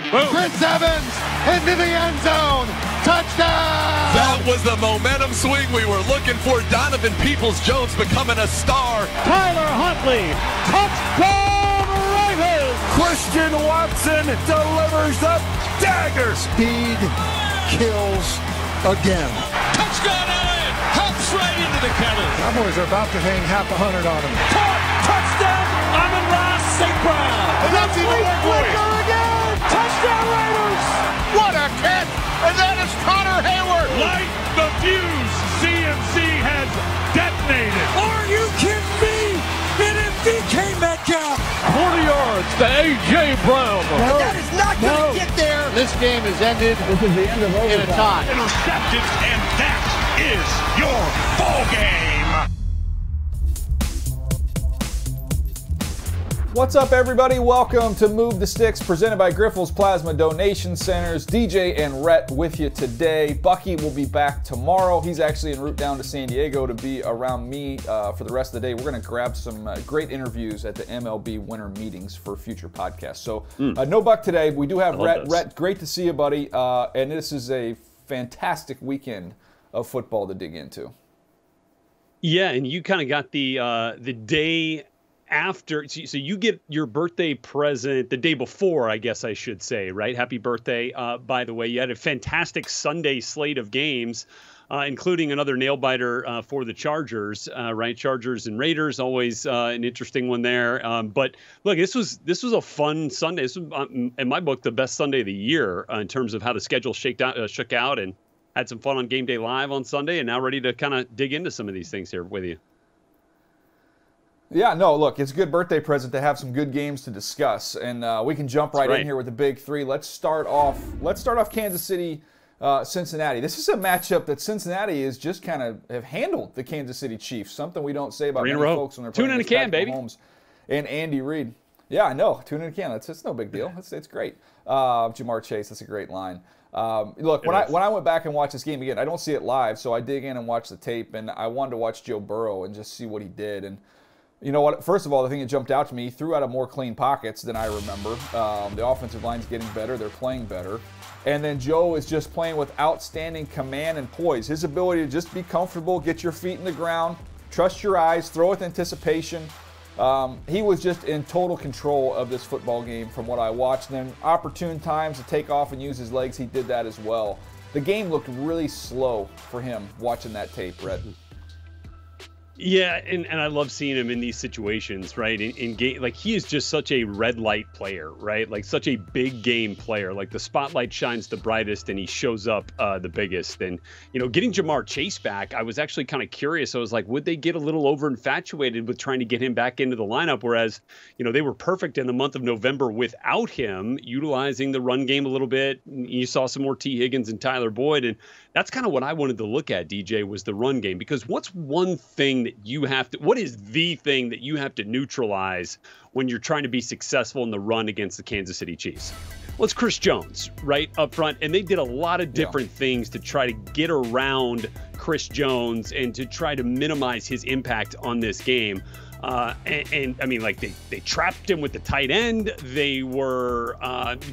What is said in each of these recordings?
Boom. Chris Evans into the end zone. Touchdown! That was the momentum swing we were looking for. Donovan Peoples-Jones becoming a star. Tyler Huntley, touchdown Ravens! Christian Watson delivers the dagger. Speed kills again. Touchdown Elliott! Hops right into the kettle. Cowboys are about to hang $100 on him. Caught! Touchdown! Amon-Ra St. Brown! And that's even quicker again! Touchdown Raiders! What a catch! And that is Connor Hayward! Light the fuse! CMC has detonated! Are you kidding me? And if DK Metcalf. 40 yards to A.J. Brown! That is not going to get there! This game is ended. This is the end of overtime. In a tie. Intercepted, and that is your ball game! What's up, everybody? Welcome to Move the Sticks, presented by Grifols Plasma Donation Centers. DJ and Rhett with you today. Bucky will be back tomorrow. He's actually en route down to San Diego to be around me for the rest of the day. We're going to grab some great interviews at the MLB winter meetings for future podcasts. So no Buck today. We do have Rhett. Rhett, great to see you, buddy. And this is a fantastic weekend of football to dig into. Yeah, and you kind of got the day after, so you get your birthday present the day before, I guess I should say, right? Happy birthday, by the way. You had a fantastic Sunday slate of games, including another nail-biter for the Chargers, right? Chargers and Raiders, always an interesting one there. But look, this was a fun Sunday. This was, in my book, the best Sunday of the year in terms of how the schedule shook out, and had some fun on Game Day Live on Sunday, and now ready to kind of dig into some of these things here with you. Yeah, no, look, it's a good birthday present to have some good games to discuss, and we can jump right in here with the big three. Let's start off Kansas City, Cincinnati. This is a matchup that Cincinnati is just kind of have handled the Kansas City Chiefs, something we don't say about many folks when they're playing against Patrick Mahomes and Andy Reid. Yeah, I know, tune in a can. It's no big deal. It's great. Jamar Chase, that's a great line. Look, when I went back and watched this game again, I don't see it live, so I dig in and watch the tape, and I wanted to watch Joe Burrow and just see what he did. And you know what? First of all, the thing that jumped out to me, he threw out of more clean pockets than I remember. The offensive line's getting better. They're playing better. And then Joe is just playing with outstanding command and poise. His ability to just be comfortable, get your feet in the ground, trust your eyes, throw with anticipation. He was just in total control of this football game from what I watched. And then opportune times to take off and use his legs, he did that as well. The game looked really slow for him watching that tape, Brett. Yeah, and I love seeing him in these situations, right? In game, like, he is just such a red light player, right? Like, such a big game player. Like, the spotlight shines the brightest, and he shows up the biggest. And, you know, getting Jamar Chase back, I was actually kind of curious. I was like, would they get a little over infatuated with trying to get him back into the lineup? Whereas, you know, they were perfect in the month of November without him, utilizing the run game a little bit. You saw some more T. Higgins and Tyler Boyd, and that's kind of what I wanted to look at, DJ, was the run game. Because what's one thing that you have to, what is the thing that you have to neutralize when you're trying to be successful in the run against the Kansas City Chiefs? Well, it's Chris Jones, right, up front. And they did a lot of different things to try to get around Chris Jones and to try to minimize his impact on this game. And I mean, like, they trapped him with the tight end. They were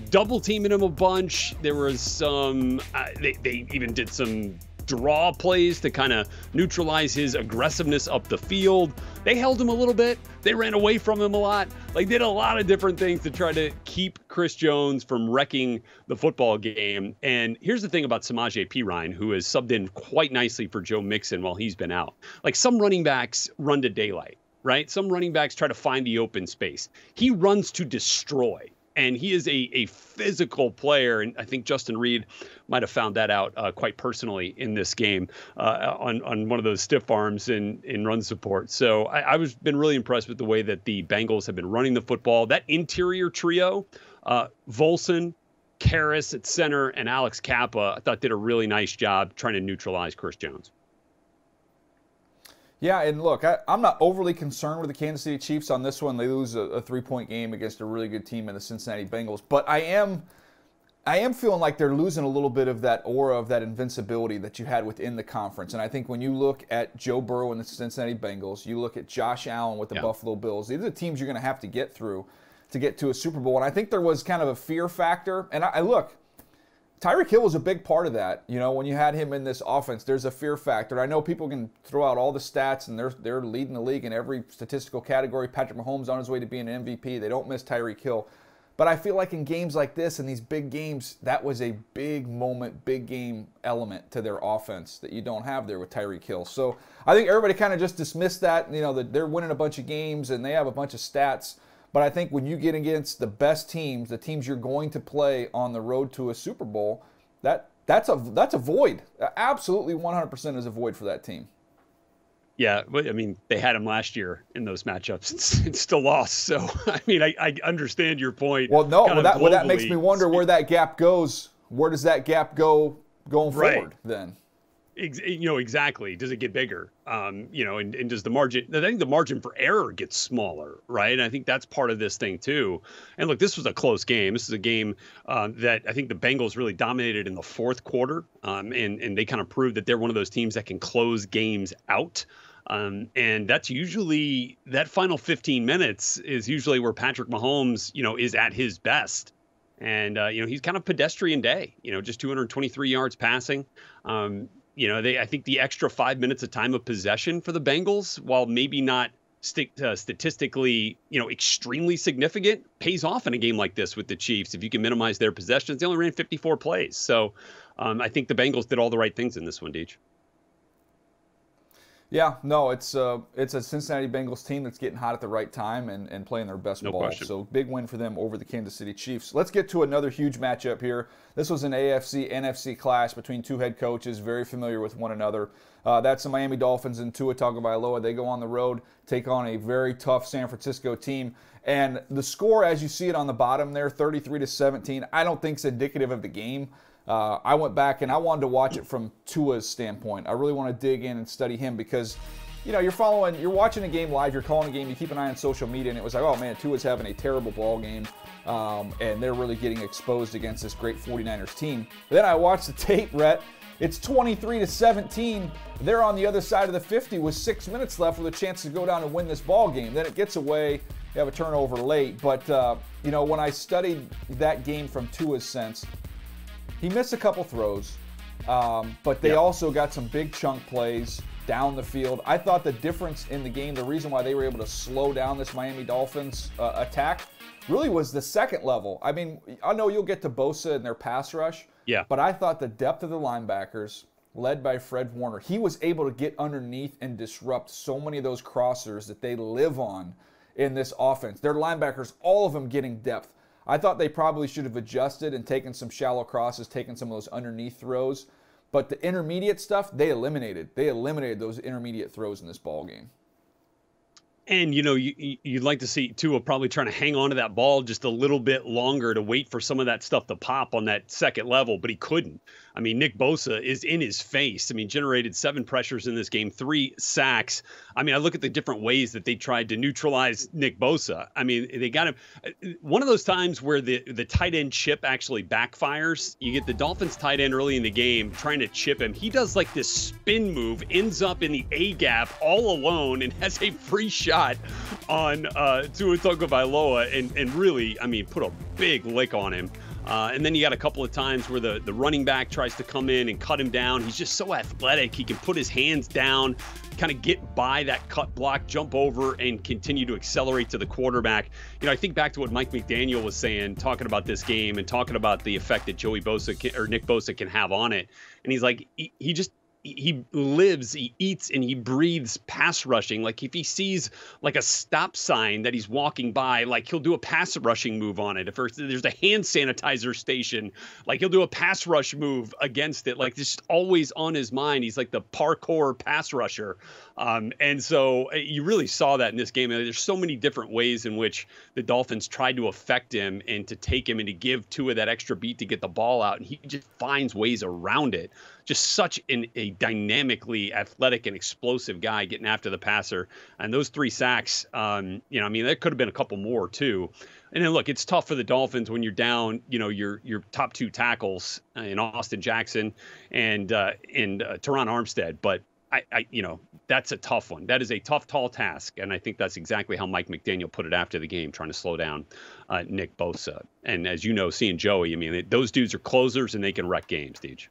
double teaming him a bunch. There was some, they even did some draw plays to kind of neutralize his aggressiveness up the field. They held him a little bit. They ran away from him a lot. Like, did a lot of different things to try to keep Chris Jones from wrecking the football game. And here's the thing about Samaje Perine, who has subbed in quite nicely for Joe Mixon while he's been out. Like, some running backs run to daylight, right? Some running backs try to find the open space. He runs to destroy. And he is a physical player, and I think Justin Reed might have found that out quite personally in this game on one of those stiff arms in run support. So I was been really impressed with the way that the Bengals have been running the football. That interior trio, Volson, Karras at center, and Alex Kappa, I thought did a really nice job trying to neutralize Chris Jones. Yeah, and look, I'm not overly concerned with the Kansas City Chiefs on this one. They lose a 3-point game against a really good team in the Cincinnati Bengals. But I am feeling like they're losing a little bit of that aura of that invincibility that you had within the conference. And I think when you look at Joe Burrow and the Cincinnati Bengals, you look at Josh Allen with the Buffalo Bills, these are the teams you're going to have to get through. to get to a Super Bowl. And I think there was kind of a fear factor. And I look, Tyreek Hill was a big part of that. You know, when you had him in this offense, there's a fear factor. I know people can throw out all the stats, and they're leading the league in every statistical category. Patrick Mahomes on his way to being an MVP. They don't miss Tyreek Hill. But I feel like in games like this, in these big games, that was a big moment, big game element to their offense that you don't have there with Tyreek Hill. So I think everybody kind of just dismissed that, you know, that they're winning a bunch of games and they have a bunch of stats. But I think when you get against the best teams, the teams you're going to play on the road to a Super Bowl, that's a void. Absolutely 100% is a void for that team. Yeah, I mean, they had him last year in those matchups and still lost. So, I mean, I understand your point. Well, no, that makes me wonder where that gap goes. Where does that gap go going forward then? You know, exactly. Does it get bigger? You know, and does the margin, I think the margin for error gets smaller, right? And I think that's part of this thing too. And look, this was a close game. This is a game that I think the Bengals really dominated in the fourth quarter. And they kind of proved that they're one of those teams that can close games out. And that's usually, that final 15 minutes is usually where Patrick Mahomes, you know, is at his best. And, you know, he's kind of pedestrian day, you know, just 223 yards passing. You know, I think the extra 5 minutes of time of possession for the Bengals, while maybe not statistically, you know, extremely significant, pays off in a game like this with the Chiefs. If you can minimize their possessions, they only ran 54 plays. So I think the Bengals did all the right things in this one, Deej. Yeah, no, it's a Cincinnati Bengals team that's getting hot at the right time and playing their best ball. Question. So big win for them over the Kansas City Chiefs. Let's get to another huge matchup here. This was an AFC-NFC clash between two head coaches, very familiar with one another. That's the Miami Dolphins and Tua Tagovailoa. They go on the road, take on a very tough San Francisco team. And the score, as you see it on the bottom there, 33-17, I don't think is indicative of the game. I went back and I wanted to watch it from Tua's standpoint. I really want to dig in and study him because, you know, you're watching a game live, you're calling a game, you keep an eye on social media, and it was like, oh man, Tua's having a terrible ball game, and they're really getting exposed against this great 49ers team. But then I watched the tape, Rhett. It's 23-17. They're on the other side of the 50 with 6 minutes left with a chance to go down and win this ball game. Then it gets away. They have a turnover late. But, you know, when I studied that game from Tua's sense, he missed a couple throws, but they also got some big chunk plays down the field. I thought the difference in the game, the reason why they were able to slow down this Miami Dolphins attack, really was the second level. I mean, I know you'll get to Bosa and their pass rush, but I thought the depth of the linebackers, led by Fred Warner, he was able to get underneath and disrupt so many of those crossers that they live on in this offense. Their linebackers, all of them getting depth. I thought they probably should have adjusted and taken some shallow crosses, taken some of those underneath throws. But the intermediate stuff, they eliminated. They eliminated those intermediate throws in this ball game. And, you know, you'd like to see Tua probably trying to hang on to that ball just a little bit longer to wait for some of that stuff to pop on that second level, but he couldn't. I mean, Nick Bosa is in his face. I mean, generated 7 pressures in this game, 3 sacks. I mean, I look at the different ways that they tried to neutralize Nick Bosa. I mean, they got him. One of those times where the tight end chip actually backfires. You get the Dolphins tight end early in the game trying to chip him. He does like this spin move, ends up in the A gap all alone, and has a free shot on Tua Tagovailoa and really, I mean, put a big lick on him. And then you got a couple of times where the running back tries to come in and cut him down. He's just so athletic. He can put his hands down, kind of get by that cut block, jump over, and continue to accelerate to the quarterback. You know, I think back to what Mike McDaniel was saying, talking about this game and talking about the effect that Nick Bosa can have on it. And he's like, he lives, he eats, and he breathes pass rushing. Like if he sees like a stop sign that he's walking by, like he'll do a pass rushing move on it. If there's a hand sanitizer station, like he'll do a pass rush move against it. Like just always on his mind. He's like the parkour pass rusher. And so you really saw that in this game. There's so many different ways in which the Dolphins tried to affect him and to take him and to give Tua that extra beat to get the ball out. And he just finds ways around it. Just such a dynamically athletic and explosive guy getting after the passer. And those 3 sacks, you know, I mean, there could have been a couple more too. And then look, it's tough for the Dolphins when you're down, you know, your top 2 tackles in Austin Jackson and Teron Armstead. But that's a tough one. That is a tough, tall task. And I think that's exactly how Mike McDaniel put it after the game, trying to slow down Nick Bosa. And as you know, seeing Joey, I mean, those dudes are closers and they can wreck games, Deej.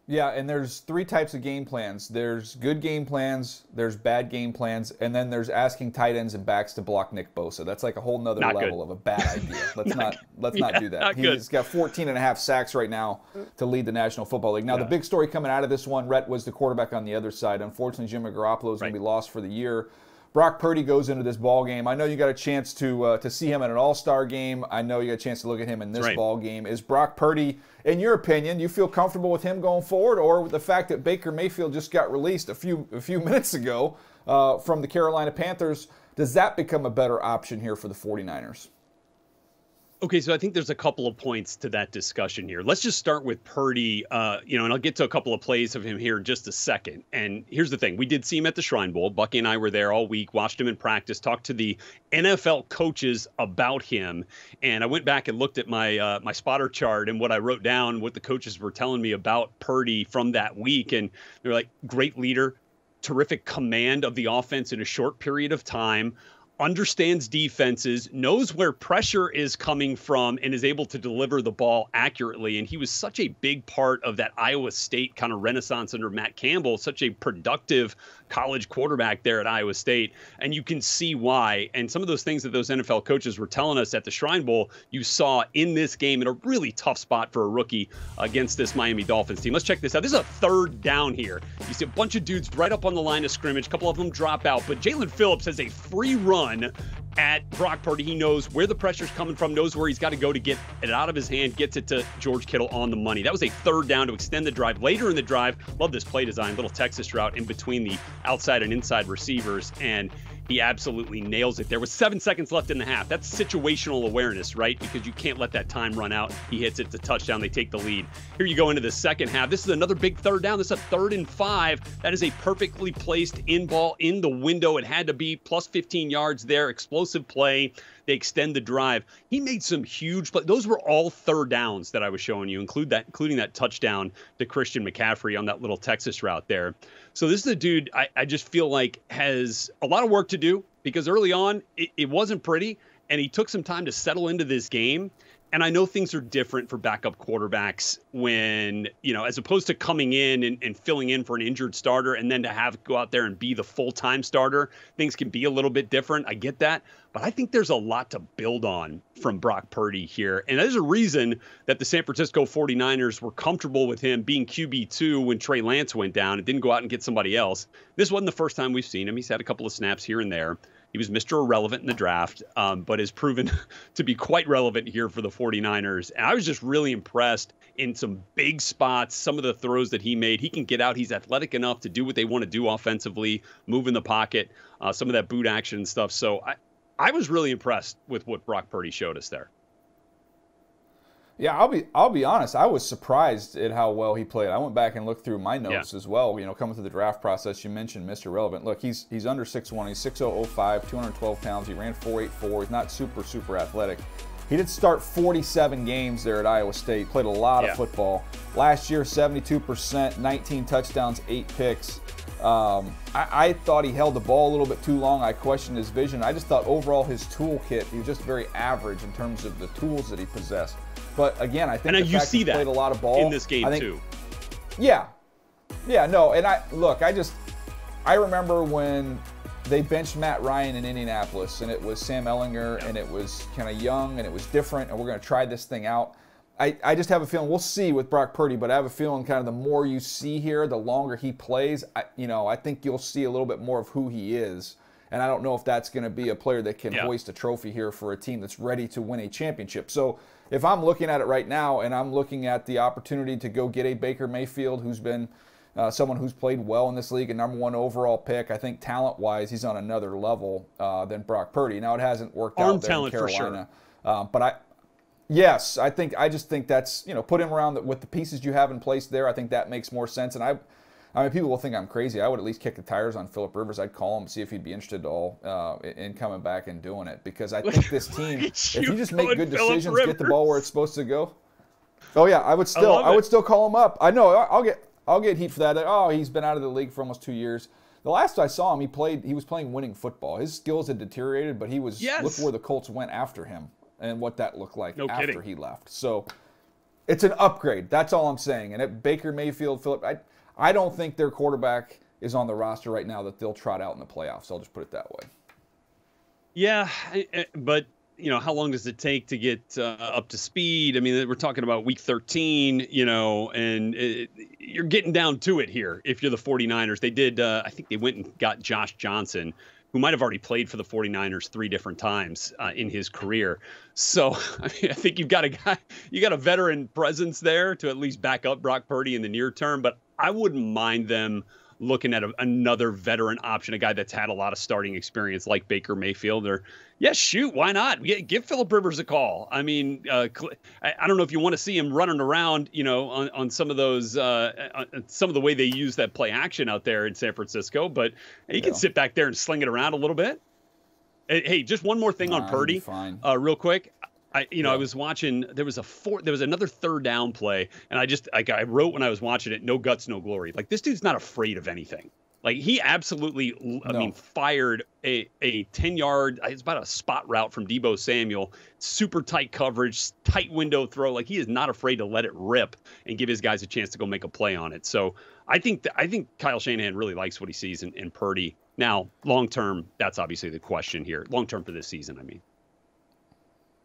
Yeah, and there's 3 types of game plans. There's good game plans, there's bad game plans, and then there's asking tight ends and backs to block Nick Bosa. That's like a whole nother level of a bad idea. Let's not do that. He's got 14.5 sacks right now to lead the National Football League. Now, the big story coming out of this one, Rhett, was the quarterback on the other side. Unfortunately, Jimmy Garoppolo is going to be lost for the year. Brock Purdy goes into this ball game. I know you got a chance to see him at an All-Star game. I know you got a chance to look at him in this ball game. Is Brock Purdy, in your opinion, you feel comfortable with him going forward, or with the fact that Baker Mayfield just got released a few minutes ago from the Carolina Panthers, does that become a better option here for the 49ers? Okay, so I think there's a couple of points to that discussion here. Let's just start with Purdy, and I'll get to a couple of plays of him here in just a second. And here's the thing. We did see him at the Shrine Bowl. Bucky and I were there all week, watched him in practice, talked to the NFL coaches about him. And I went back and looked at my my spotter chart and what I wrote down, what the coaches were telling me about Purdy from that week. And they're like, great leader, terrific command of the offense in a short period of time, understands defenses, knows where pressure is coming from, and is able to deliver the ball accurately. And he was such a big part of that Iowa State kind of renaissance under Matt Campbell, such a productive college quarterback there at Iowa State. And you can see why. And some of those things that those NFL coaches were telling us at the Shrine Bowl, you saw in this game in a really tough spot for a rookie against this Miami Dolphins team. Let's check this out. This is a 3rd down here. You see a bunch of dudes right up on the line of scrimmage. A couple of them drop out, but Jalen Phillips has a free run at Brock Purdy. He knows where the pressure's coming from, knows where he's got to go to get it out of his hand, gets it to George Kittle on the money. That was a 3rd down to extend the drive. Later in the drive, love this play design, little Texas route in between the outside and inside receivers, and he absolutely nails it. There was 7 seconds left in the half. That's situational awareness, right? Because you can't let that time run out. He hits it to touchdown. They take the lead. Here you go into the second half. This is another big 3rd down. This is a 3rd and 5. That is a perfectly placed in ball in the window. It had to be plus 15 yards there. Explosive play. They extend the drive. He made some huge plays. Those were all 3rd downs that I was showing you, including that touchdown to Christian McCaffrey on that little Texas route there. So this is a dude I just feel like has a lot of work to do, because early on it wasn't pretty, and he took some time to settle into this game. And I know things are different for backup quarterbacks when, as opposed to coming in and filling in for an injured starter and then to go out there and be the full-time starter, things can be a little bit different. I get that. But I think there's a lot to build on from Brock Purdy here. And there's a reason that the San Francisco 49ers were comfortable with him being QB2 when Trey Lance went down and didn't go out and get somebody else. This wasn't the first time we've seen him. He's had a couple of snaps here and there. He was Mr. Irrelevant in the draft, but has proven to be quite relevant here for the 49ers. And I was just really impressed in some big spots, some of the throws that he made. He can get out. He's athletic enough to do what they want to do offensively, move in the pocket, some of that boot action and stuff. So I was really impressed with what Brock Purdy showed us there. Yeah, I'll be honest. I was surprised at how well he played. I went back and looked through my notes as well. Coming through the draft process, you mentioned Mr. Relevant. Look, he's under 6'1". He's 6'0", 212 pounds. He ran 4.84. He's not super athletic. He did start 47 games there at Iowa State. Played a lot of football. Last year, 72%, 19 touchdowns, 8 picks. I thought he held the ball a little bit too long. I questioned his vision. I just thought overall his toolkit, he was just very average in terms of the tools that he possessed. But again, I think the fact he played a lot of ball in this game too. Yeah, no, and I remember when they benched Matt Ryan in Indianapolis, and it was Sam Ehlinger, and it was kind of young, and it was different, and we're going to try this thing out. I just have a feeling, we'll see with Brock Purdy, but I have a feeling kind of the more you see here, the longer he plays, I think you'll see a little bit more of who he is. And I don't know if that's going to be a player that can hoist a trophy here for a team that's ready to win a championship. So if I'm looking at it right now and I'm looking at the opportunity to go get a Baker Mayfield, who's been someone who's played well in this league, a #1 overall pick, I think talent-wise he's on another level than Brock Purdy. Now it hasn't worked out there in Carolina, but I just think that's, put him around with the pieces you have in place there. I think that makes more sense. And I mean, people will think I'm crazy. I would at least kick the tires on Phillip Rivers. I'd call him, see if he'd be interested at all in coming back and doing it. Because I think this team, if you just make good decisions, get the ball where it's supposed to go. Oh yeah, I would still call him up. I know. I'll get heat for that. Oh, he's been out of the league for almost 2 years. The last I saw him, he was playing winning football. His skills had deteriorated, but he was look where the Colts went after him and what that looked like after he left. So it's an upgrade. That's all I'm saying. And at Baker Mayfield, Phillip, I don't think their quarterback is on the roster right now that they'll trot out in the playoffs. I'll just put it that way. Yeah, but how long does it take to get up to speed? I mean, we're talking about week 13, and you're getting down to it here if you're the 49ers. They did, I think they went and got Josh Johnson, who might have already played for the 49ers 3 different times in his career. So I think you got a veteran presence there to at least back up Brock Purdy in the near term, but I wouldn't mind them looking at another veteran option, a guy that's had a lot of starting experience like Baker Mayfield. Or, shoot, why not? Give Phillip Rivers a call. I mean, I don't know if you want to see him running around, on some of those, some of the way they use that play action out there in San Francisco, but he can sit back there and sling it around a little bit. Hey, just one more thing on Purdy, real quick. I was watching, there was another third down play, and I wrote when I was watching it, no guts, no glory. Like, this dude's not afraid of anything. Like, he absolutely, fired a 10-yard, it's about a spot route from Deebo Samuel, super tight coverage, tight window throw. Like, he is not afraid to let it rip and give his guys a chance to go make a play on it. So I think Kyle Shanahan really likes what he sees in Purdy. Now, long-term, that's obviously the question here. Long-term for this season, I mean.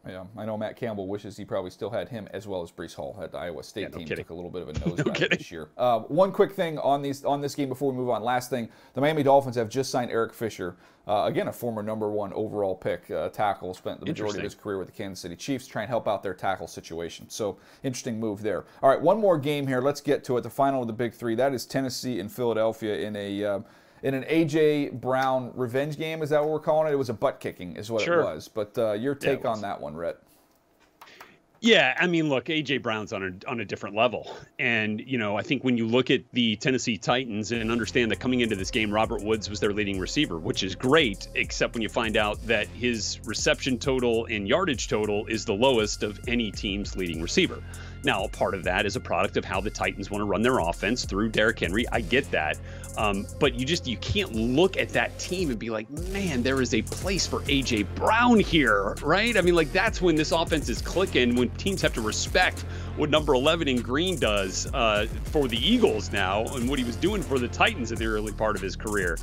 Yeah, I know Matt Campbell wishes he probably still had him as well as Breece Hall. Had the Iowa State team took a little bit of a nosedive this year. One quick thing on this game before we move on. Last thing, the Miami Dolphins have just signed Eric Fisher, again a former #1 overall pick tackle, spent the majority of his career with the Kansas City Chiefs, trying to help out their tackle situation. So interesting move there. All right, one more game here. Let's get to it. The final of the Big Three. That is Tennessee and Philadelphia in an A.J. Brown revenge game. Is that what we're calling it? It was a butt kicking is what it was. But your take on that one, Rhett? Yeah, I mean, look, A.J. Brown's on a different level. And, I think when you look at the Tennessee Titans and understand that coming into this game, Robert Woods was their leading receiver, which is great, except when you find out that his reception total and yardage total is the lowest of any team's leading receiver. Now, part of that is a product of how the Titans want to run their offense through Derrick Henry. I get that. But you can't look at that team and be like, man, there is a place for A.J. Brown here, right? I mean, like, that's when this offense is clicking, when teams have to respect what number 11 in green does for the Eagles now and what he was doing for the Titans in the early part of his career.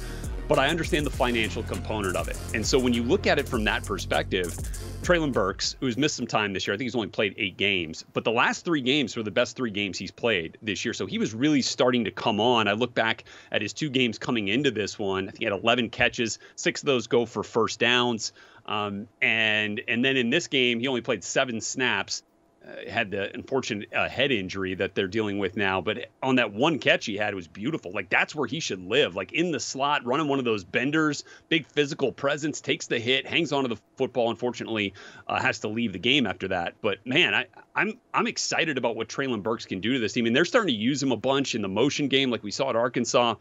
But I understand the financial component of it. And so when you look at it from that perspective, Treylon Burks, who's missed some time this year, I think he's only played 8 games, but the last 3 games were the best 3 games he's played this year. So he was really starting to come on. I look back at his 2 games coming into this one. I think he had 11 catches, 6 of those go for first downs. And then in this game, he only played 7 snaps. Had the unfortunate head injury that they're dealing with now. But on that one catch he had, it was beautiful. Like, that's where he should live. Like, in the slot, running one of those benders, big physical presence, takes the hit, hangs onto the football. Unfortunately, has to leave the game after that. But, man, I'm excited about what Treylon Burks can do to this team. And they're starting to use him a bunch in the motion game like we saw at Arkansas.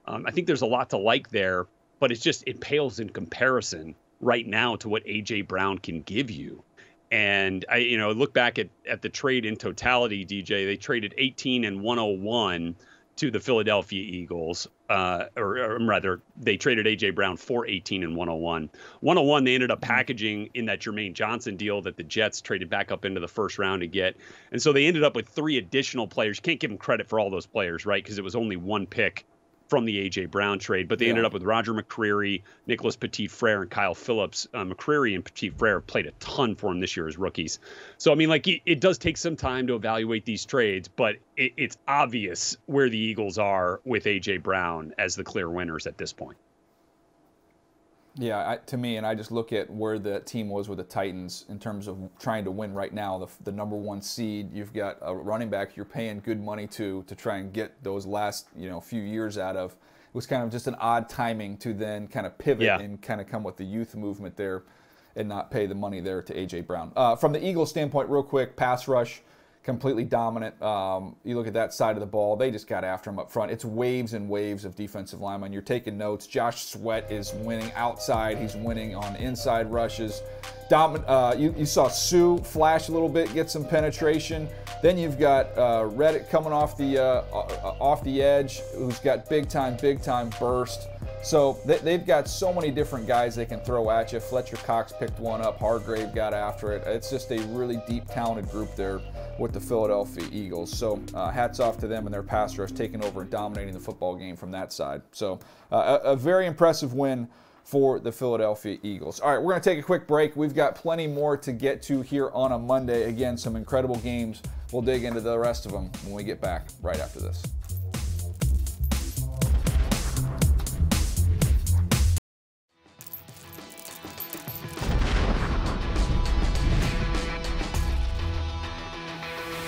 I think there's a lot to like there. But it pales in comparison right now to what A.J. Brown can give you. And I, look back at the trade in totality, DJ. They traded 18 and 101 to the Philadelphia Eagles, or rather, they traded A.J. Brown for 18 and 101. 101, they ended up packaging in that Jermaine Johnson deal that the Jets traded back up into the first round to get. And so they ended up with 3 additional players. You can't give them credit for all those players, right? Because it was only 1 pick from the A.J. Brown trade, but they ended up with Roger McCreary, Nicholas Petit-Frere, and Kyle Phillips. McCreary and Petit-Frere played a ton for him this year as rookies. So, I mean, like, it does take some time to evaluate these trades, but it's obvious where the Eagles are with A.J. Brown as the clear winners at this point. Yeah, to me, and I just look at where the team was with the Titans in terms of trying to win right now, the #1 seed. You've got a running back you're paying good money to try and get those last few years out of. It was kind of just an odd timing to then kind of pivot and kind of come with the youth movement there and not pay the money there to A.J. Brown. From the Eagles standpoint, real quick, pass rush completely dominant. You look at that side of the ball, they just got after him up front. It's waves and waves of defensive linemen. You're taking notes. Josh Sweat is winning outside. He's winning on inside rushes. You saw Sue flash a little bit, get some penetration. Then you've got Reddick coming off the edge, who's got big time burst. So they've got so many different guys they can throw at you. Fletcher Cox picked one up. Hargrave got after it. It's just a really deep, talented group there with the Philadelphia Eagles. So hats off to them and their pass rush taking over and dominating the football game from that side. So a very impressive win for the Philadelphia Eagles. All right, we're going to take a quick break. We've got plenty more to get to here on a Monday. Again, some incredible games. We'll dig into the rest of them when we get back right after this.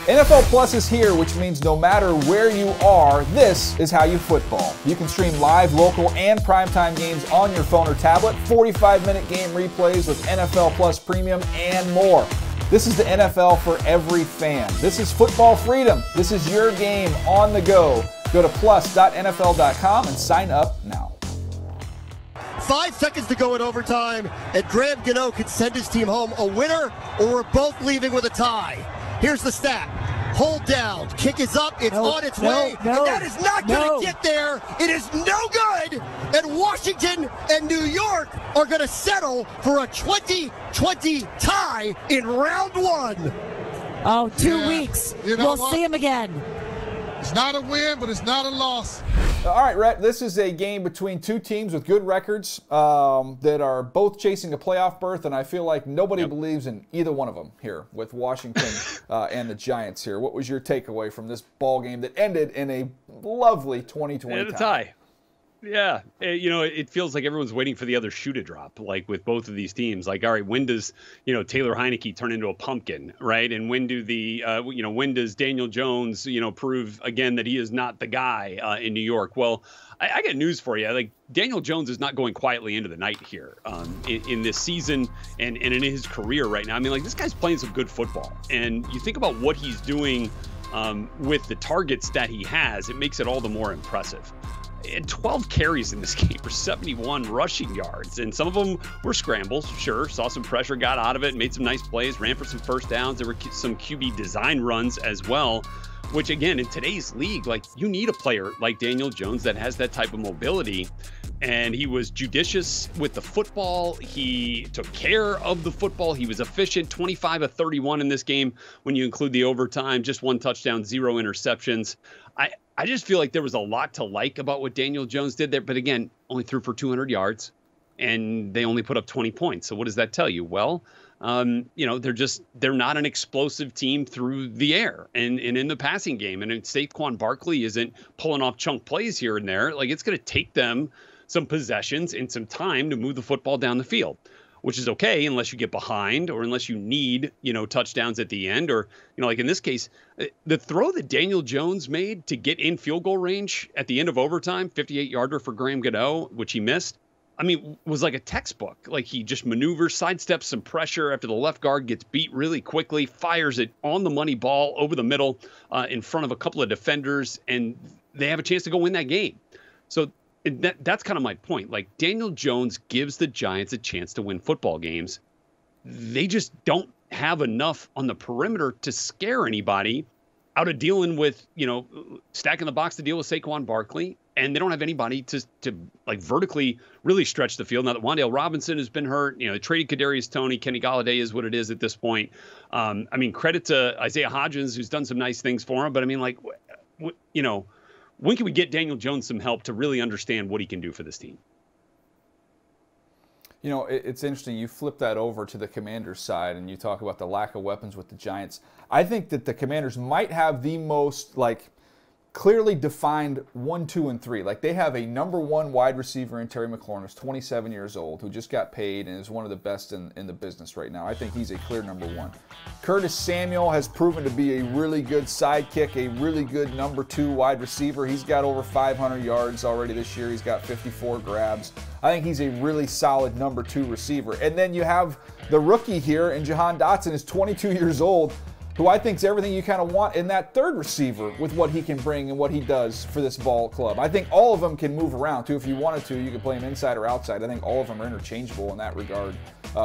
NFL Plus is here, which means no matter where you are, this is how you football. You can stream live, local, and primetime games on your phone or tablet, 45-minute game replays with NFL Plus Premium, and more. This is the NFL for every fan. This is football freedom. This is your game on the go. Go to plus.nfl.com and sign up now. 5 seconds to go in overtime, and Graham Gano could send his team home a winner, or we're both leaving with a tie. Here's the stat. Hold down. Kick is up. It's on its way. And that is not going to get there. It is no good. And Washington and New York are going to settle for a 20-20 tie in round 1. Oh, 2 weeks. We'll see him again. It's not a win, but it's not a loss. All right, Rhett, this is a game between two teams with good records that are both chasing a playoff berth, and I feel like nobody believes in either one of them here with Washington and the Giants here. What was your takeaway from this ball game that ended in a lovely 2020 tie? Yeah, it feels like everyone's waiting for the other shoe to drop, like with both of these teams. Like, all right, when does, Taylor Heineke turn into a pumpkin, right? And when does Daniel Jones, prove again that he is not the guy in New York? Well, I got news for you. Like, Daniel Jones is not going quietly into the night here in this season and in his career right now. I mean, like, this guy's playing some good football. And you think about what he's doing with the targets that he has, it makes it all the more impressive. Had 12 carries in this game for 71 rushing yards, and some of them were scrambles. Sure, saw some pressure, got out of it, made some nice plays, ran for some first downs. There were some QB design runs as well, which again, in today's league, like, you need a player like Daniel Jones that has that type of mobility. And he was judicious with the football. He took care of the football. He was efficient, 25 of 31 in this game when you include the overtime, just 1 touchdown, 0 interceptions. I just feel like there was a lot to like about what Daniel Jones did there. But again, only threw for 200 yards, and they only put up 20 points. So what does that tell you? Well, they're not an explosive team through the air and in the passing game. And Saquon Barkley isn't pulling off chunk plays here and there. Like, it's going to take them some possessions and some time to move the football down the field, which is okay unless you get behind or unless you need, touchdowns at the end, or, like in this case, the throw that Daniel Jones made to get in field goal range at the end of overtime, 58-yarder for Graham Gano, which he missed, I mean, was like a textbook. Like, he just maneuvers, sidesteps some pressure after the left guard gets beat really quickly, fires it on the money ball over the middle in front of a couple of defenders, and they have a chance to go win that game. So that's kind of my point. Like, Daniel Jones gives the Giants a chance to win football games. They just don't have enough on the perimeter to scare anybody out of dealing with, stacking the box to deal with Saquon Barkley. And they don't have anybody to like vertically really stretch the field. Now that Wan'Dale Robinson has been hurt, they traded Kadarius Toney. Kenny Golladay is what it is at this point. Credit to Isaiah Hodgins, who's done some nice things for him. But when can we get Daniel Jones some help to really understand what he can do for this team? It's interesting. You flip that over to the Commanders side and you talk about the lack of weapons with the Giants. I think that the Commanders might have the most, clearly defined 1, 2, and 3. Like, they have a number 1 wide receiver in Terry McLaurin, who's 27 years old, who just got paid and is one of the best in the business right now. I think he's a clear number 1. Curtis Samuel has proven to be a really good sidekick, a really good number 2 wide receiver. He's got over 500 yards already this year. He's got 54 grabs. I think he's a really solid number 2 receiver. And then you have the rookie here, and Jahan Dotson is 22 years old. who I think is everything you kind of want in that third receiver with what he can bring and what he does for this ball club. I think all of them can move around too. If you wanted to, you could play him inside or outside. I think all of them are interchangeable in that regard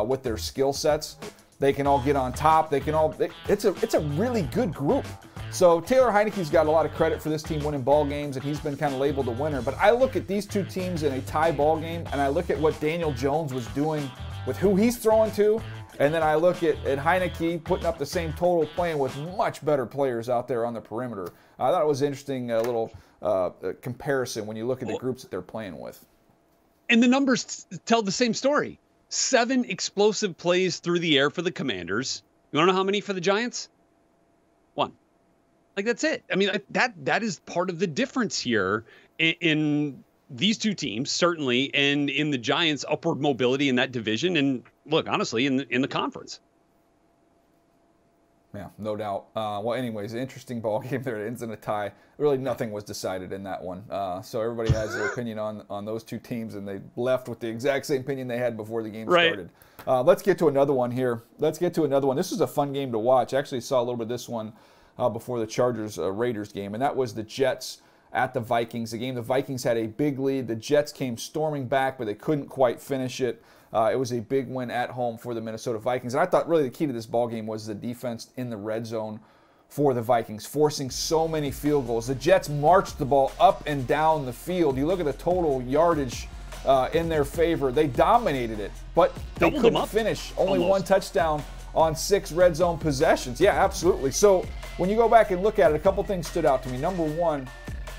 with their skill sets. They can all get on top. It's a really good group. So Taylor Heinicke's got a lot of credit for this team winning ball games, and he's been kind of labeled a winner. But I look at these two teams in a tie ball game, and I look at what Daniel Jones was doing with who he's throwing to, and then I look at Heinicke putting up the same total, playing with much better players out there on the perimeter. I thought it was an interesting little comparison when you look at the groups that they're playing with. And the numbers tell the same story. 7 explosive plays through the air for the Commanders. You want to know how many for the Giants? 1. Like, that's it. I mean, that is part of the difference here in these two teams, certainly, and in the Giants' upward mobility in that division, and look, honestly, in the conference. Yeah, no doubt. Well, anyways, an interesting ball game there. It ends in a tie. Really, nothing was decided in that one. So everybody has their opinion on those two teams, and they left with the exact same opinion they had before the game started. Let's get to another one here. This was a fun game to watch. I actually saw a little bit of this one before the Chargers-Raiders game, and that was the Jets at the Vikings. The game, the Vikings had a big lead. The Jets came storming back, but they couldn't quite finish it. It was a big win at home for the Minnesota Vikings. And I thought really the key to this ballgame was the defense in the red zone for the Vikings, forcing so many field goals. The Jets marched the ball up and down the field. You look at the total yardage in their favor. They dominated it, but they couldn't finish. Only one touchdown on 6 red zone possessions. Yeah, absolutely. So when you go back and look at it, a couple things stood out to me. Number one,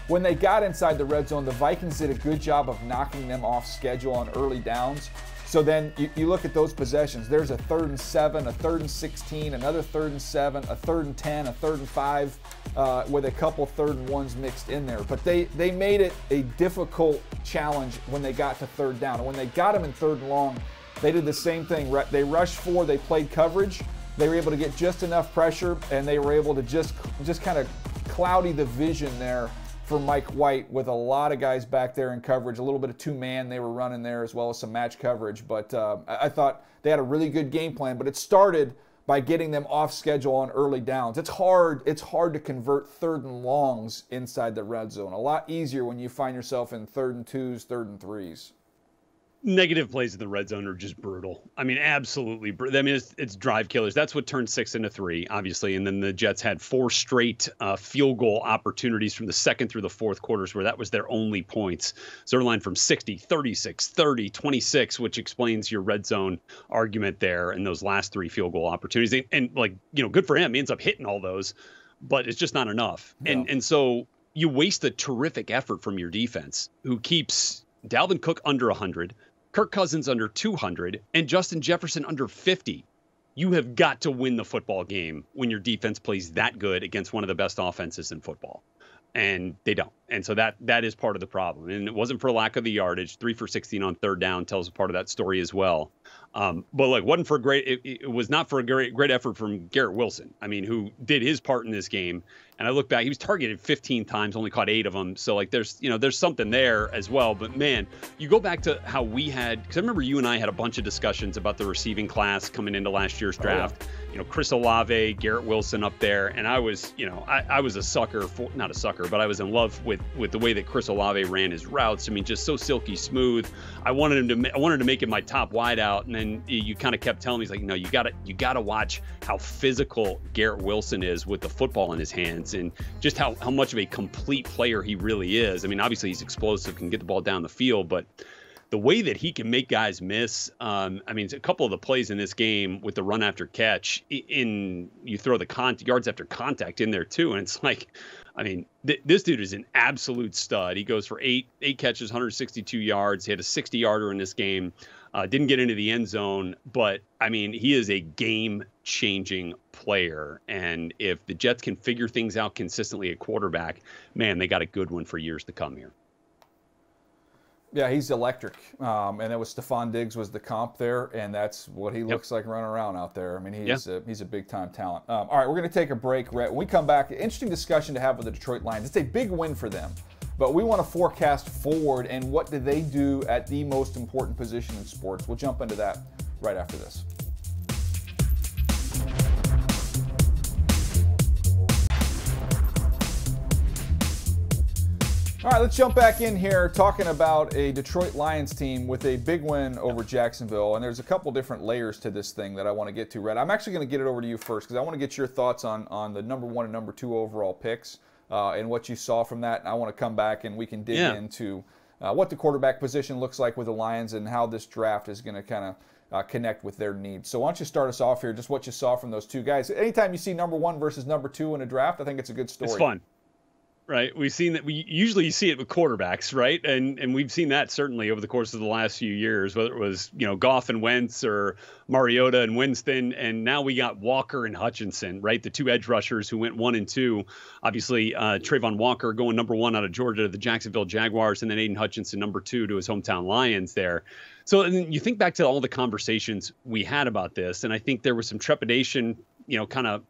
when they got inside the red zone, the Vikings did a good job of knocking them off schedule on early downs. So then you look at those possessions. There's a 3rd and 7, a 3rd and 16, another 3rd and 7, a 3rd and 10, a 3rd and 5, with a couple 3rd and 1s mixed in there. But they made it a difficult challenge when they got to 3rd down. And when they got them in 3rd and long, they did the same thing. They rushed 4, they played coverage. They were able to get just enough pressure, and they were able to just kind of cloudy the vision there for Mike White with a lot of guys back there in coverage, a little bit of 2-man they were running there as well as some match coverage. But I thought they had a really good game plan, but it started by getting them off schedule on early downs. It's hard to convert 3rd and longs inside the red zone. A lot easier when you find yourself in 3rd and 2s, 3rd and 3s. Negative plays in the red zone are just brutal. I mean, absolutely brutal. I mean, it's drive killers. That's what turned 6 into 3, obviously. And then the Jets had 4 straight field goal opportunities from the 2nd through the 4th quarters where that was their only points. So they're line from 60, 36, 30, 26, which explains your red zone argument there and those last 3 field goal opportunities. And like, good for him. He ends up hitting all those, but it's just not enough. Yeah. And so you waste a terrific effort from your defense, who keeps Dalvin Cook under 100, Kirk Cousins under 200, and Justin Jefferson under 50. You have got to win the football game when your defense plays that good against one of the best offenses in football. And they don't. And so that is part of the problem. And it wasn't for lack of the yardage. 3 for 16 on 3rd down tells a part of that story as well. But like, wasn't for it was not for a great effort from Garrett Wilson. I mean, who did his part in this game. And I look back, he was targeted 15 times, only caught 8 of them. So like, there's something there as well. But man, you go back to how we had, because I remember you and I had a bunch of discussions about the receiving class coming into last year's draft. Oh, yeah. Chris Olave, Garrett Wilson up there, and I was, I was a sucker for, not a sucker, but I was in love with the way that Chris Olave ran his routes. I mean, just so silky smooth. I wanted to make him my top wideout, and then you kind of kept telling me, he's like, no, you gotta watch how physical Garrett Wilson is with the football in his hands, and just how much of a complete player he really is. I mean, obviously he's explosive, can get the ball down the field, but the way that he can make guys miss, I mean, a couple of the plays in this game with the run after catch, you throw the yards after contact in there too, and it's like, I mean, this dude is an absolute stud. He goes for 8 catches, 162 yards. He had a 60-yarder in this game. Didn't get into the end zone, but I mean, he is a game-changing player. And if the Jets can figure things out consistently at quarterback, man, they got a good one for years to come here. Yeah, he's electric. And it was Stephon Diggs was the comp there, and that's what he looks like running around out there. I mean, he's a big-time talent. All right, we're going to take a break, Rhett. When we come back, interesting discussion to have with the Detroit Lions. It's a big win for them, but we want to forecast forward and what do they do at the most important position in sports. We'll jump into that right after this. All right, let's jump back in here talking about a Detroit Lions team with a big win over Jacksonville. And there's a couple different layers to this thing that I want to get to, Rhett. I'm actually going to get it over to you first because I want to get your thoughts on the number 1 and number 2 overall picks and what you saw from that. And I want to come back and we can dig into what the quarterback position looks like with the Lions and how this draft is going to kind of connect with their needs. So why don't you start us off here, just what you saw from those two guys. Anytime you see number 1 versus number 2 in a draft, I think it's a good story. It's fun. Right. We've seen that. We usually see it with quarterbacks, right? And we've seen that certainly over the course of the last few years, whether it was, Goff and Wentz or Mariota and Winston. And now we got Walker and Hutchinson, right? The 2 edge rushers who went 1 and 2. Obviously, Trayvon Walker going number 1 out of Georgia to the Jacksonville Jaguars, and then Aiden Hutchinson number 2 to his hometown Lions there. So and you think back to all the conversations we had about this, and I think there was some trepidation, kind of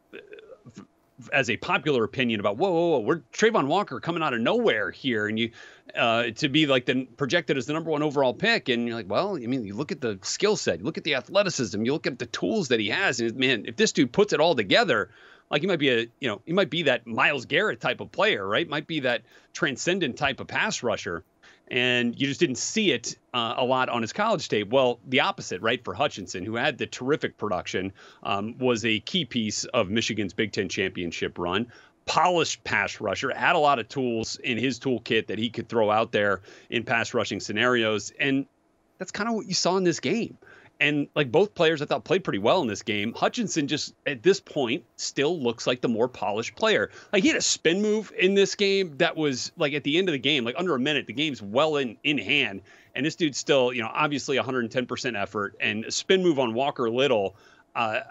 as a popular opinion about, whoa, we're Trayvon Walker coming out of nowhere here. And you, to be like projected as the number 1 overall pick. And you're like, well, I mean, you look at the skill set, you look at the athleticism, you look at the tools that he has. And man, if this dude puts it all together, like he might be he might be that Myles Garrett type of player, right? Might be that transcendent type of pass rusher. And you just didn't see it a lot on his college tape. Well, the opposite, right? For Hutchinson, who had the terrific production, was a key piece of Michigan's Big Ten championship run. Polished pass rusher, had a lot of tools in his toolkit that he could throw out there in pass rushing scenarios. And that's kind of what you saw in this game. And like both players, I thought played pretty well in this game. Hutchinson just at this point still looks like the more polished player. Like he had a spin move in this game that was like at the end of the game, like under a minute, the game's well in hand. And this dude's still, obviously 110% effort and a spin move on Walker Little. I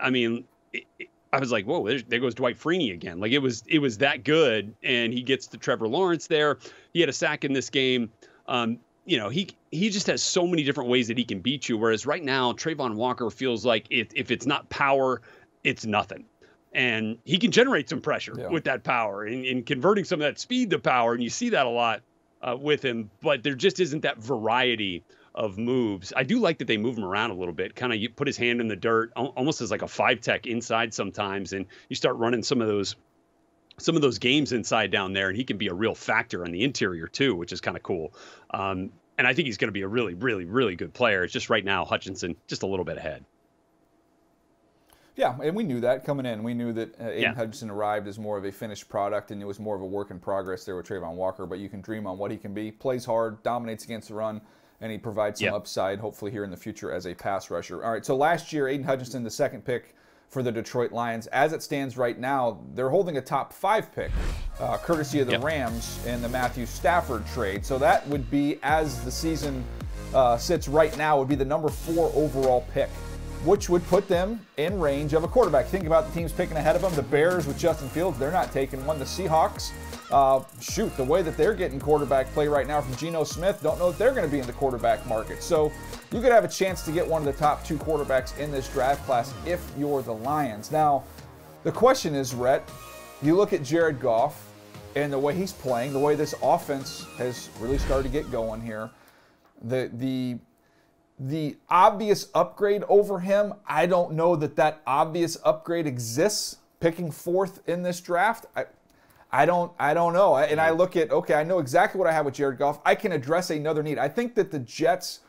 was like, whoa, there goes Dwight Freeney again. Like it was that good. And he gets to Trevor Lawrence there. He had a sack in this game. He just has so many different ways that he can beat you. Whereas right now, Trayvon Walker feels like if it's not power, it's nothing. And he can generate some pressure with that power and converting some of that speed to power. And you see that a lot with him, but there just isn't that variety of moves. I do like that they move him around a little bit, kind of you put his hand in the dirt, almost as like a 5-tech inside sometimes. And you start running some of those games inside down there, and he can be a real factor on the interior too, which is kind of cool. And I think he's going to be a really, really, really good player. It's just right now, Hutchinson just a little bit ahead. Yeah, and we knew that coming in. We knew that Aiden Hutchinson arrived as more of a finished product, and it was more of a work in progress there with Trayvon Walker. But you can dream on what he can be. Plays hard, dominates against the run, and he provides some upside, hopefully, here in the future as a pass rusher. All right, so last year, Aiden Hutchinson, the 2nd pick for the Detroit Lions. As it stands right now, they're holding a top 5 pick, courtesy of the Rams in the Matthew Stafford trade. So that would be, as the season sits right now, would be the number 4 overall pick, which would put them in range of a quarterback. Think about the teams picking ahead of them. The Bears with Justin Fields, they're not taking one. The Seahawks, the way that they're getting quarterback play right now from Geno Smith, don't know if they're going to be in the quarterback market. So you could have a chance to get one of the top 2 quarterbacks in this draft class if you're the Lions. Now, the question is, Rhett, you look at Jared Goff and the way he's playing, the way this offense has really started to get going here, the obvious upgrade over him, I don't know that obvious upgrade exists picking 4th in this draft. I don't know. And I look at, I know exactly what I have with Jared Goff. I can address another need. I think that the Jets,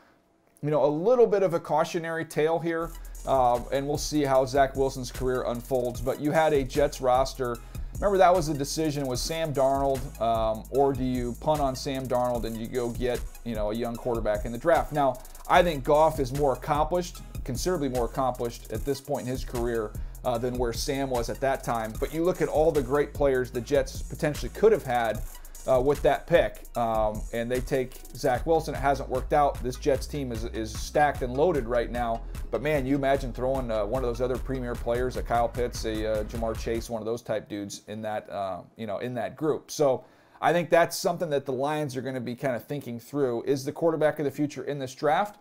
a little bit of a cautionary tale here, and we'll see how Zach Wilson's career unfolds. But you had a Jets roster. Remember, that was the decision, was Sam Darnold, or do you punt on Sam Darnold and you go get, a young quarterback in the draft? Now, I think Goff is more accomplished, considerably more accomplished at this point in his career than where Sam was at that time. But you look at all the great players the Jets potentially could have had with that pick, and they take Zach Wilson. It hasn't worked out. This Jets team is stacked and loaded right now. But man, you imagine throwing one of those other premier players, a Kyle Pitts, a Jamar Chase, one of those type dudes in that in that group. So I think that's something that the Lions are going to be kind of thinking through. Is the quarterback of the future in this draft?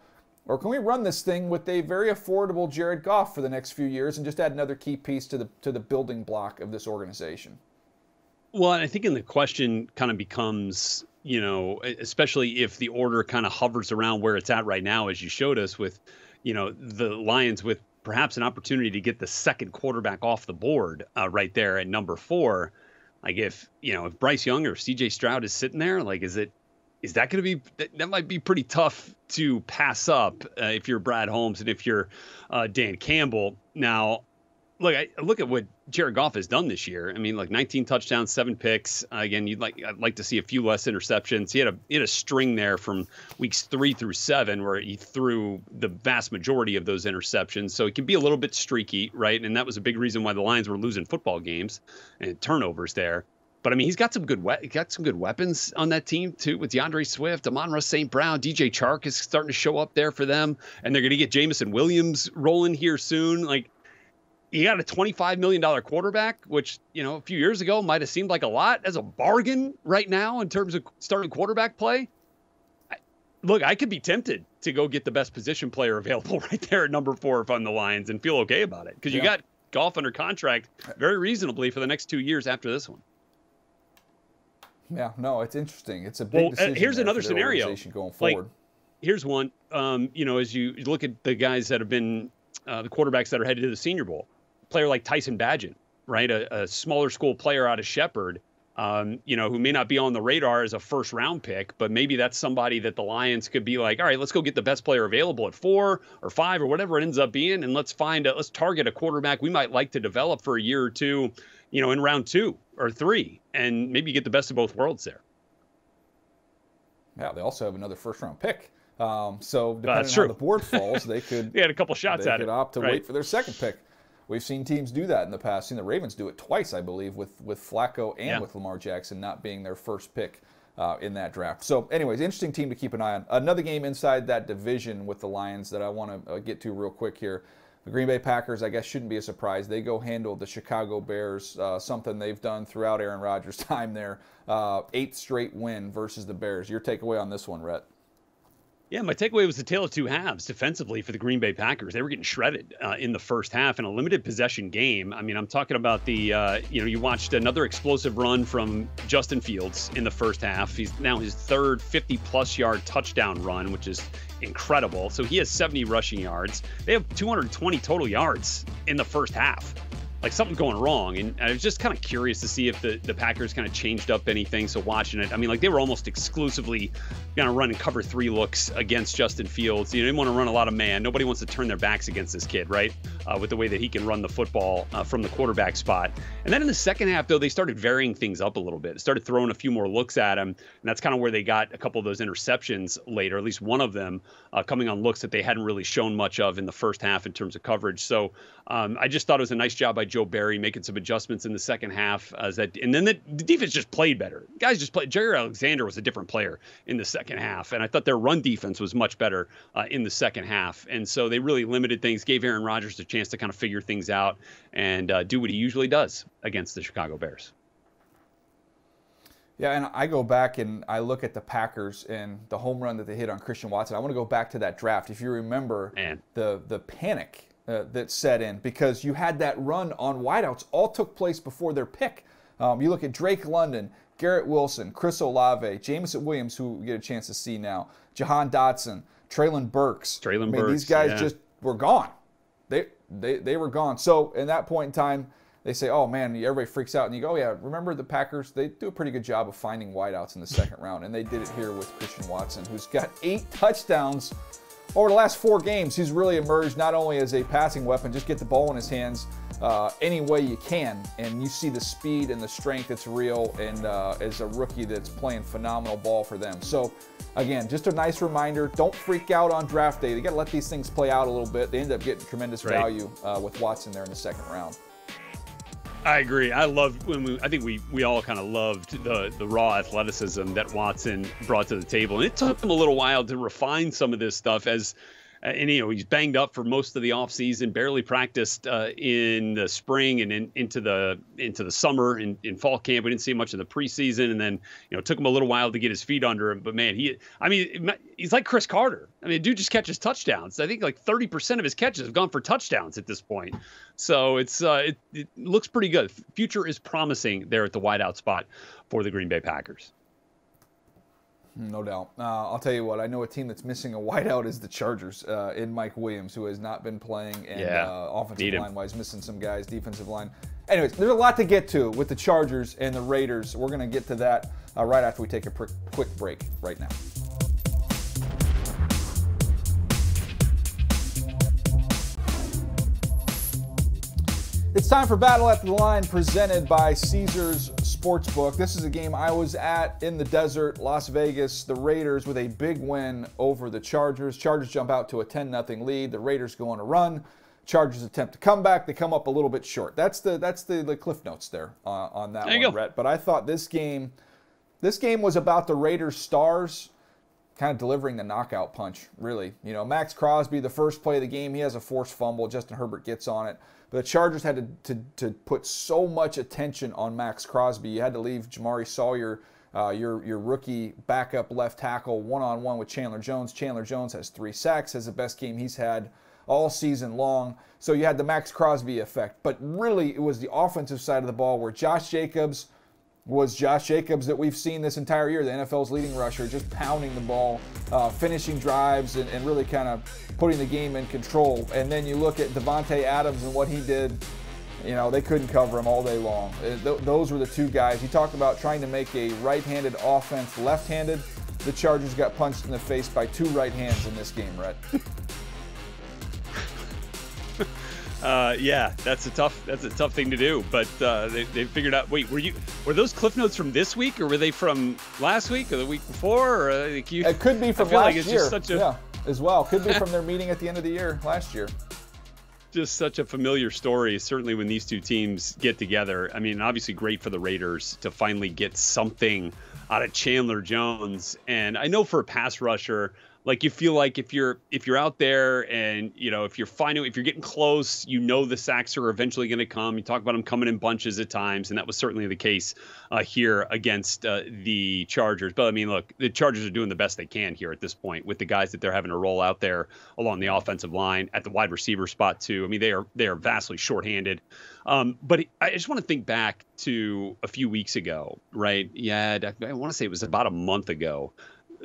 Or can we run this thing with a very affordable Jared Goff for the next few years and just add another key piece to the building block of this organization? Well, and I think the question kind of becomes, especially if the order kind of hovers around where it's at right now, as you showed us with, the Lions with perhaps an opportunity to get the 2nd quarterback off the board right there at number 4. Like if Bryce Young or CJ Stroud is sitting there, like is that going to be, that might be pretty tough to pass up if you're Brad Holmes and if you're Dan Campbell. Now, look at what Jared Goff has done this year. I mean, like 19 touchdowns, 7 picks. Again, I'd like to see a few less interceptions. He had a string there from weeks 3 through 7 where he threw the vast majority of those interceptions. So it can be a little bit streaky, right? And that was a big reason why the Lions were losing football games and turnovers there. But I mean, he's got some good weapons on that team too, with DeAndre Swift, Amon-Ra St. Brown, DJ Chark is starting to show up there for them, and they're going to get Jameson Williams rolling here soon. Like, you got a $25 million quarterback, which a few years ago might have seemed like a lot, as a bargain right now in terms of starting quarterback play. Look, I could be tempted to go get the best position player available right there at number 4 if I'm the Lions and feel okay about it, because you got Goff under contract very reasonably for the next 2 years after this one. Yeah, no, it's interesting. It's a big decision. Here's another scenario going forward. Here's one. As you look at the guys that have been the quarterbacks that are headed to the Senior Bowl, a player like Tyson Bagent, right, a smaller school player out of Shepherd, who may not be on the radar as a first-round pick, but maybe that's somebody that the Lions could be like, all right, let's go get the best player available at 4 or 5 or whatever it ends up being, and let's target a quarterback we might like to develop for a year or two, in round 2 or 3, and maybe get the best of both worlds there. Yeah, they also have another first-round pick. So depending on how the board falls, they could they had a couple shots at it. They could opt to wait for their second pick. We've seen teams do that in the past. Seen the Ravens do it twice, I believe, with Flacco and with Lamar Jackson not being their first pick in that draft. So anyways, interesting team to keep an eye on. Another game inside that division with the Lions that I want to get to real quick here. The Green Bay Packers, I guess, shouldn't be a surprise. They go handle the Chicago Bears, something they've done throughout Aaron Rodgers' time there. 8th straight win versus the Bears. Your takeaway on this one, Rhett? Yeah, my takeaway was the tale of two halves defensively for the Green Bay Packers. They were getting shredded in the first half in a limited possession game. I mean, I'm talking about the, you watched another explosive run from Justin Fields in the first half. He's now his third 50-plus yard touchdown run, which is incredible. So he has 70 rushing yards. They have 220 total yards in the first half. Like something's going wrong. And I was just kind of curious to see if the Packers kind of changed up anything. So watching it, I mean, like they were almost exclusively going to run and cover 3 looks against Justin Fields. You didn't want to run a lot of man. Nobody wants to turn their backs against this kid, right? With the way that he can run the football from the quarterback spot. And then in the second half, though, they started varying things up a little bit. Started throwing a few more looks at him. And that's kind of where they got a couple of those interceptions later, at least one of them coming on looks that they hadn't really shown much of in the first half in terms of coverage. So I just thought it was a nice job by Joe Barry making some adjustments in the second half. And then the defense just played better. Guys just played. Jair Alexander was a different player in the second half. And I thought their run defense was much better in the second half. And so they really limited things, gave Aaron Rodgers a chance to kind of figure things out and do what he usually does against the Chicago Bears. Yeah, and I go back and I look at the Packers and the home run that they hit on Christian Watson. I want to go back to that draft. If you remember the panic that set in because you had that run on wideouts all took place before their pick. You look at Drake London, Garrett Wilson, Chris Olave, Jameson Williams, who we get a chance to see now, Jahan Dotson, Treylon Burks. These guys just were gone. They were gone. So in that point in time, they say, oh, man, everybody freaks out. And you go, oh, yeah, remember the Packers? They do a pretty good job of finding wideouts in the second round. And they did it here with Christian Watson, who's got 8 touchdowns over the last 4 games. He's really emerged not only as a passing weapon, just get the ball in his hands any way you can. And you see the speed and the strength that's real. And as a rookie that's playing phenomenal ball for them. So, again, just a nice reminder. Don't freak out on draft day. They got to let these things play out a little bit. They end up getting tremendous value with Watson there in the second round. I agree. I think we all kind of loved the raw athleticism that Watson brought to the table. And it took him a little while to refine some of this stuff and he's banged up for most of the offseason, barely practiced in the spring and into the summer in fall camp. We didn't see much of the preseason, and then it took him a little while to get his feet under him. But man, he's like Chris Carter. I mean, dude just catches touchdowns. I think like 30% of his catches have gone for touchdowns at this point. So it looks pretty good. Future is promising there at the wideout spot for the Green Bay Packers. No doubt. I'll tell you what, I know a team that's missing a wideout is the Chargers in Mike Williams, who has not been playing, and offensive line-wise missing some guys, defensive line. Anyways, there's a lot to get to with the Chargers and the Raiders. We're going to get to that right after we take a quick break right now. It's time for Battle at the Line, presented by Caesars Sportsbook. This is a game I was at in the desert, Las Vegas. The Raiders with a big win over the Chargers. Chargers jump out to a 10-0 lead. The Raiders go on a run. Chargers attempt to come back. They come up a little bit short. That's the cliff notes there on that one, Rhett. But I thought this game was about the Raiders' stars kind of delivering the knockout punch, really. You know, Max Crosby, the first play of the game, he has a forced fumble. Justin Herbert gets on it. But the Chargers had to put so much attention on Max Crosby. You had to leave Jamari Sawyer, your rookie backup left tackle, one-on-one with Chandler Jones. Chandler Jones has 3 sacks, has the best game he's had all season long. So you had the Max Crosby effect. But really, it was the offensive side of the ball where Josh Jacobs was Josh Jacobs that we've seen this entire year, the NFL's leading rusher, just pounding the ball, finishing drives, and really kind of putting the game in control. And then you look at Davante Adams and what he did. You know, they couldn't cover him all day long. Those were the two guys. You talk about trying to make a right-handed offense left-handed. The Chargers got punched in the face by 2 right hands in this game, Rhett. Yeah, that's a tough thing to do. But they figured out. Wait, were those cliff notes from this week, or were they from last week or the week before? Or, it could be from last year. As well. Could be from their meeting at the end of the year last year. Just such a familiar story, certainly when these two teams get together. I mean, obviously great for the Raiders to finally get something out of Chandler Jones. And I know for a pass rusher, like you feel like if you're out there and, you know, if you're getting close, you know the sacks are eventually going to come. You talk about them coming in bunches at times, and that was certainly the case here against the Chargers. But I mean, look, the Chargers are doing the best they can here at this point with the guys that they're having to roll out there along the offensive line, at the wide receiver spot too. I mean, they are vastly shorthanded. But I just want to think back to a few weeks ago, right? Yeah, I want to say it was about a month ago.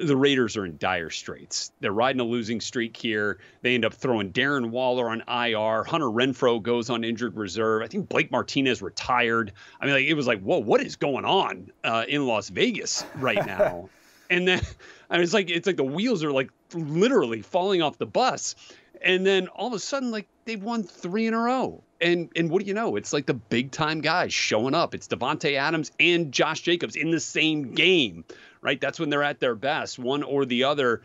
The Raiders are in dire straits. They're riding a losing streak here. They end up throwing Darren Waller on IR. Hunter Renfrow goes on injured reserve. I think Blake Martinez retired. I mean, it was like, whoa, what is going on in Las Vegas right now? And then it's like the wheels are like literally falling off the bus. And then all of a sudden, like, they've won 3 in a row. And what do you know? It's like the big time guys showing up. It's Davante Adams and Josh Jacobs in the same game, right? That's when they're at their best, one or the other,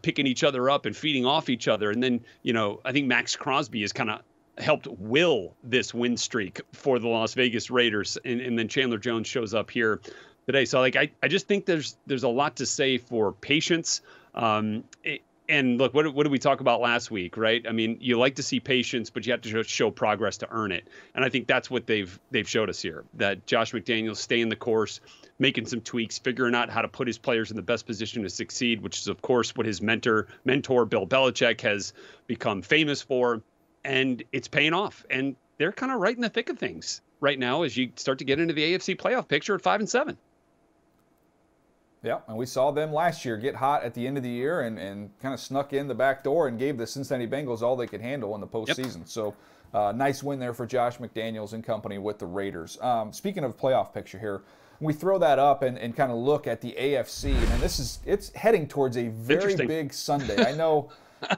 picking each other up and feeding off each other. And then, you know, I think Max Crosby has kind of helped will this win streak for the Las Vegas Raiders. And then Chandler Jones shows up here today. So, like, I just think there's a lot to say for patience. And look, what did we talk about last week, right? I mean, you like to see patience, but you have to show progress to earn it. And I think that's what they've showed us here, that Josh McDaniels staying the course, making some tweaks, figuring out how to put his players in the best position to succeed, which is, of course, what his mentor Bill Belichick has become famous for. And it's paying off. And they're kind of right in the thick of things right now as you start to get into the AFC playoff picture at 5-7. Yeah, and we saw them last year get hot at the end of the year and kind of snuck in the back door and gave the Cincinnati Bengals all they could handle in the postseason. Yep. So nice win there for Josh McDaniels and company with the Raiders. Speaking of playoff picture here, we throw that up and kind of look at the AFC, and it's heading towards a very big Sunday. I know,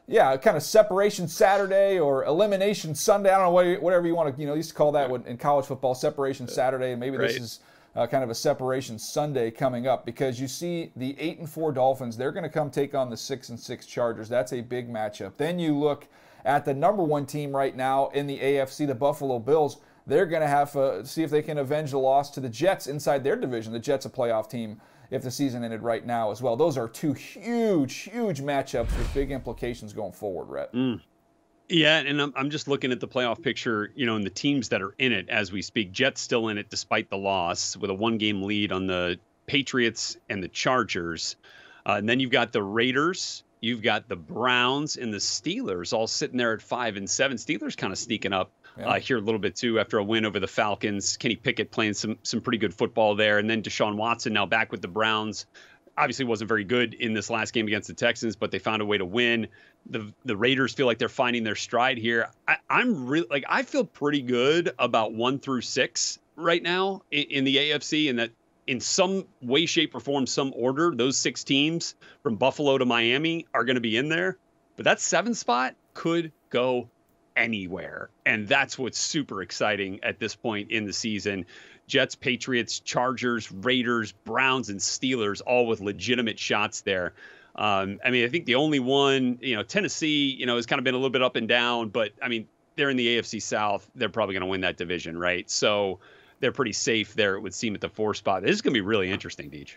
yeah, kind of separation Saturday or elimination Sunday. I don't know, whatever you want to, used to call that in college football, separation Saturday, and maybe this is kind of a separation Sunday coming up, because you see the 8-4 Dolphins, they're going to come take on the 6-6 Chargers. That's a big matchup. Then you look at the number 1 team right now in the AFC, the Buffalo Bills. They're going to have to see if they can avenge the loss to the Jets inside their division. The Jets a playoff team if the season ended right now as well. Those are 2 huge matchups with big implications going forward, Rhett. Yeah, and I'm just looking at the playoff picture, and the teams that are in it as we speak. Jets still in it despite the loss, with a 1-game lead on the Patriots and the Chargers. And then you've got the Raiders, you've got the Browns, and the Steelers all sitting there at 5-7. Steelers kind of sneaking up here a little bit too after a win over the Falcons. Kenny Pickett playing some pretty good football there, and then Deshaun Watson now back with the Browns. obviously wasn't very good in this last game against the Texans, but they found a way to win. The Raiders feel like they're finding their stride here. I'm really like, I feel pretty good about 1 through 6 right now in the AFC, and that in some way, shape, or form, some order, those 6 teams from Buffalo to Miami are going to be in there. But that 7th spot could go anywhere. And that's what's super exciting at this point in the season. Jets, Patriots, Chargers, Raiders, Browns, and Steelers, all with legitimate shots there. I mean, I think the only one, Tennessee, has kind of been a little bit up and down, but I mean, they're in the AFC South. They're probably going to win that division, right? So they're pretty safe there, it would seem, at the 4 spot. This is going to be really interesting, Deej.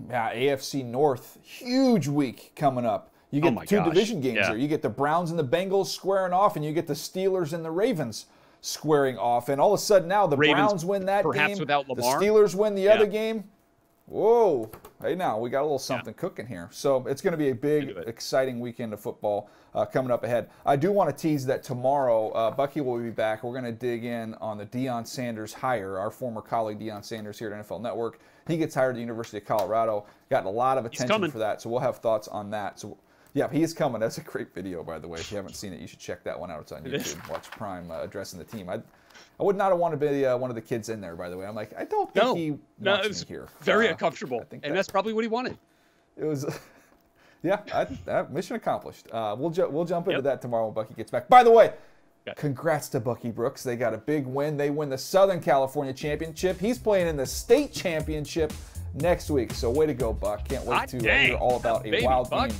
Yeah, AFC North, huge week coming up. You get 2 division games here. You get the Browns and the Bengals squaring off, and you get the Steelers and the Ravens squaring off. And all of a sudden now the Browns win that perhaps game. Without Lamar. The Steelers win the other game. Whoa. Hey, now we got a little something cooking here. So it's going to be a big, exciting weekend of football coming up ahead. I do want to tease that tomorrow, Bucky will be back. We're going to dig in on the Deion Sanders hire, our former colleague Deion Sanders here at NFL Network. He gets hired at the University of Colorado. Gotten a lot of attention for that, so we'll have thoughts on that. So, yeah, he is coming. That's a great video, by the way. If you haven't seen it, you should check that one out. It's on YouTube. Watch Prime addressing the team. I would not have wanted to be one of the kids in there, by the way. I'm like, I don't think he wants me here. Very uncomfortable, and that's probably what he wanted. It was, mission accomplished. We'll jump into that tomorrow when Bucky gets back. By the way, congrats to Bucky Brooks. They got a big win. They win the Southern California Championship. He's playing in the state championship next week. So way to go, Buck. Can't wait to hear all about a wild game.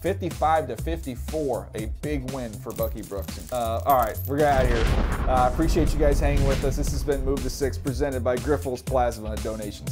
55-54, a big win for Bucky Brooks. All right, we're out of here. Appreciate you guys hanging with us. This has been Move the Six, presented by Grifols Plasma Donations.